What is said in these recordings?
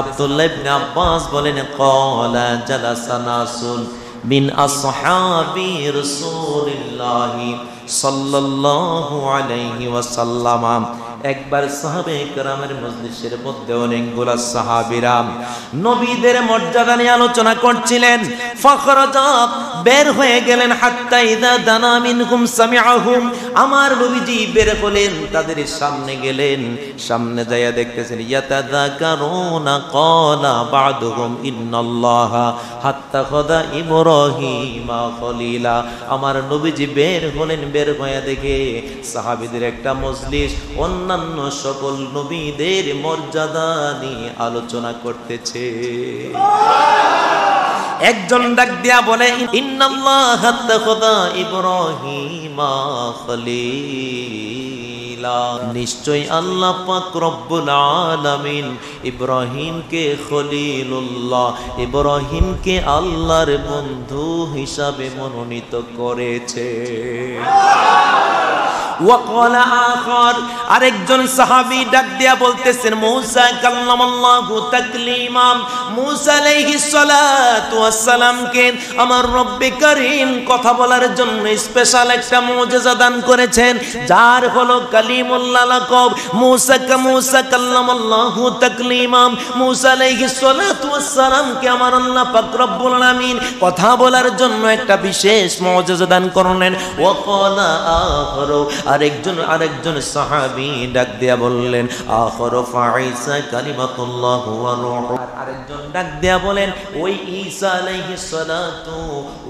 আব্দুল্লাহ ইবনে আব্বাস বলেন ক্বালা জালাসা নাসুন মিন আসহাবি রাসূলিল্লাহি সাল্লাল্লাহু আলাইহি ওয়াসাল্লাম। একবার সাহাবে কেরামের মজলিসের মধ্যে অনেকগুলা সাহাবীরা নবীদের মর্যাদা নিয়ে আলোচনা করছিলেন। ফাখরাজা বের হয়ে গেলেন, হাত্তা ইযা দানা মিনহুম সামিআহুম, আমার নবীজি বের হলেন, তাদের সামনে গেলেন। সামনে যাইয়া দেখতেছেন ইয়াতাযাকারুনা ক্বালা বা'দুহুম ইন্নাল্লাহা হাত্তাখাযা ইব্রাহিমা খলিলা। আমার নবীজি বের হলেন, বের হয়ে দেখে সাহাবীদের একটা মজলিস অন্যান্য সকল নবীদের মর্যাদা নিয়ে আলোচনা করতেছে। একজন ডাক দিয়া বলে ইন্নাল্লাহা হাত্তাখাযা ইব্রাহিমা খলিলা, নিশ্চয় আল্লাহ পাক রব্বুল আলামিন ইব্রাহিমকে খলিলুল্লাহ, ইব্রাহিমকে আল্লাহর বন্ধু হিসাবে মনোনীত করেছে। ওয়াকালা আখার, আরেকজন সাহাবী ডাক দিয়া বলতেছেন মূসা কাল্লামাল্লাহু তাকলিমা, মূসা আলাইহিস সালাতু ওয়াস সালামকে আমার রব্বে কারীম কথা বলার জন্য স্পেশাল একটা মুজিজা দান করেছেন, যার হলো কালিমুল্লাহ লাকব। মূসা কাল্লামাল্লাহু তাকলিমা, মূসা আলাইহিস সালাতু ওয়াস সালামকে আমার আল্লাহ পাক রব্বুল আলামিন কথা বলার জন্য একটা বিশেষ মুজিজা দান করলেন। ওয়াকালা আখার, আরেকজন সাহাবী ডাক দিয়া বললেন আখর ফাঈসা কালিমাতুল্লাহ ওয়া রূহ, আরেকজন ডাক দিয়া বলেন ওই ঈসা আলাইহিস সালাতু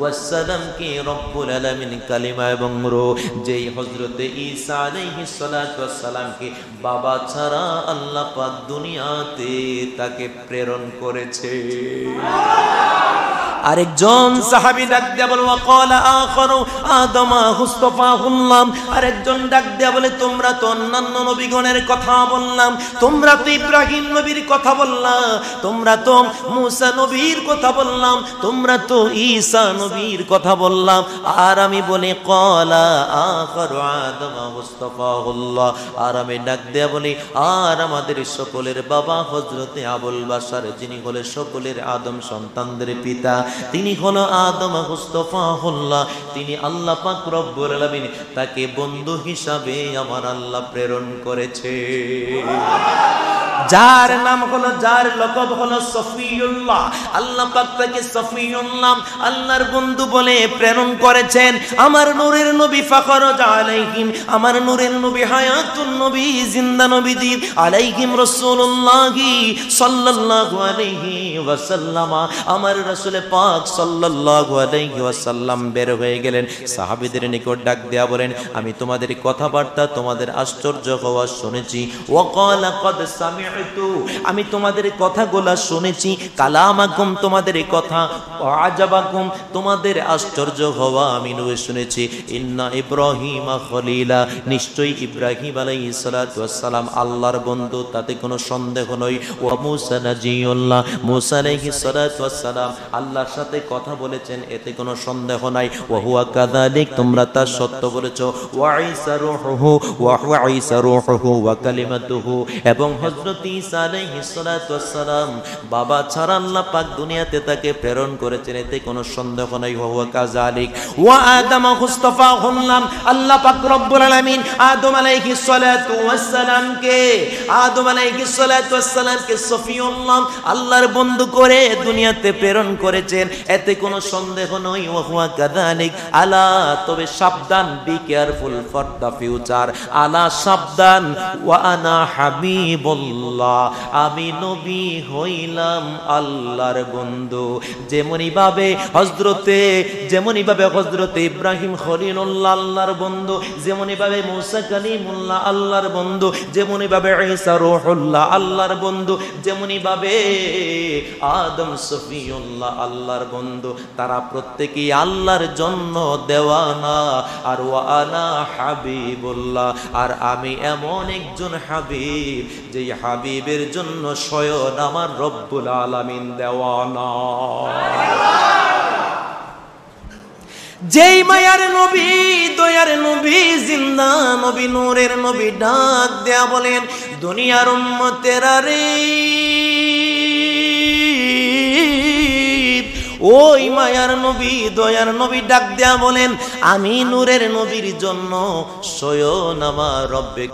ওয়াস সালাম কে রব্বুল আলামিন কালিমা এবং রূহ, যেই হযরত ঈসা আলাইহিস সালাতু ওয়াস সালাম কে বাবা ছাড়া আল্লাহ পাক দুনিয়াতে তাকে প্রেরণ করেছে। আরেকজন সাহাবী ডাক দিয়া বলে ওয়াকালা আখারু আদমা হুসতাফাহুল্লাহ, আরেকজন ডাক দিয়া বলে তোমরা তো অন্যান্য নবীগণের কথা বললাম, তোমরা তো ইব্রাহিম নবীর কথা বললাম, তোমরা তো মূসা নবীর কথা বললাম, তোমরা তো ঈসা নবীর কথা বললাম, আর আমি বলি ক্বালা আখারু আদমা হুসতাফাহুল্লাহ, আর আমি ডাক দিয়া বলি আর আমাদের সকলের বাবা হযরতে আবুল বাশার, যিনি হলেন সকলের আদম সন্তানদের পিতা, তিনি হলো আদম মুস্তাফাহুল্লাহ, তিনি আল্লাহ পাক রব্বুল আলামিন তাকে বন্ধু হিসাবে আমার আল্লাহ প্রেরণ করেছে, যার নাম হলো, যার লকব হলো সফিউল্লাহ। আল্লাহ পাক তাকে সফিউল্লাহ আল্লাহর বন্ধু বলে প্রেরণ করেছেন। আমার নূরের নবী ফাখরুজ আলাইহিম, আমার নূরের নবী হায়াতুন নবী জিন্দা নবী আলাইহিম রাসূলুল্লাহি সাল্লাল্লাহু আলাইহি ওয়াসাল্লাম, আমার রাসূল পাক সাল্লাল্লাহু আলাইহি ওয়াসাল্লাম বের হয়ে গেলেন। সাহাবীদের নিকট ডাক দেয়া বলেন আমি তোমাদের কথাবার্তা, তোমাদের আশ্চর্য হওয়া শুনেছি। ওয়াকালা ক্বাদ সামি'তু, আমি তোমাদের কথাগুলো শুনেছি। কালামাকুম, তোমাদের কথা। আজাবাকুম, তোমাদের আশ্চর্য হওয়া আমি শুনেছি। ইন্না ইব্রাহিমা খলিলা, নিশ্চয়ই ইব্রাহিম আলাইহিস সালাতু ওয়াস সালাম আল্লাহর বন্ধু, তাতে কোনো সন্দেহ নয়। ওয়া মূসা নাজিয়ুল্লাহ, মূসা আলাইহিস সালাতু ওয়াস সালাম আল্লাহর সাথে কথা বলেছেন, এতে কোনো সন্দেহ নাই। ওয়া হুয়া কাযালিক, তোমরা তা সত্য বলেছো। ওয়া ঈসা রূহুহু, ওয়া ঈসা রূহুহু ওয়া কালিমাতুহু, এবং হযরত ঈসা আলাইহিস সালাতু ওয়াস সালাম বাবা ছাড়া আল্লাহ পাক দুনিয়াতে তাকে প্রেরণ করেছেন, এতে কোনো সন্দেহ নাই। ওয়া হুয়া কাযালিক। ওয়া আদম মুস্তাফাহুল্লাহ, আল্লাহ পাক রব্বুল আলামিন আদম আলাইহিস সালাতু ওয়াস সালামকে, আদম আলাইহিস সালাতু ওয়াস সালামকে সফিউল্লাহ আল্লাহর বন্ধু করে দুনিয়াতে প্রেরণ করেছেন, এতে কোনো সন্দেহ নয়। ওয়া হুয়া কাযালিক। আলা, তবে সাবধান, be careful for the future. আলা, সাবধান। ওয়া আনা হাবিবুল্লাহ, আমি নবী হইলাম আল্লাহর বন্ধু। যেমনি ভাবে হযরতে ইব্রাহিম খলিলুল্লাহ আল্লাহর বন্ধু, যেমনি ভাবে মূসা কালিমুল্লাহ আল্লাহর বন্ধু, যেমনি ভাবে ঈসা রূহুল্লাহ আল্লাহর বন্ধু, যেমনি ভাবে আদম সফিউল্লাহ আল্লাহর বন্ধু, তারা প্রত্যেকেই আল্লাহর জন্য দেওয়ানা। আর ওয়া আনা হাবিবুল্লাহ, আর আমি এমন একজন হাবিব, যেই হাবিবের জন্য স্বয়ং আমার রব্বুল আলামিন দেওয়ানা। যেই মায়ার নবী, দয়ার নবী, জিন্দা নবী, নূরের নবী ডাক দেয়া বলেন দুনিয়ার উম্মতেরা রে, ওই মায়ার নবী দয়ার নবী ডাক দেয়া বলেন, আমি নূরের নবীর জন্য স্বয়ং আমার রব্বে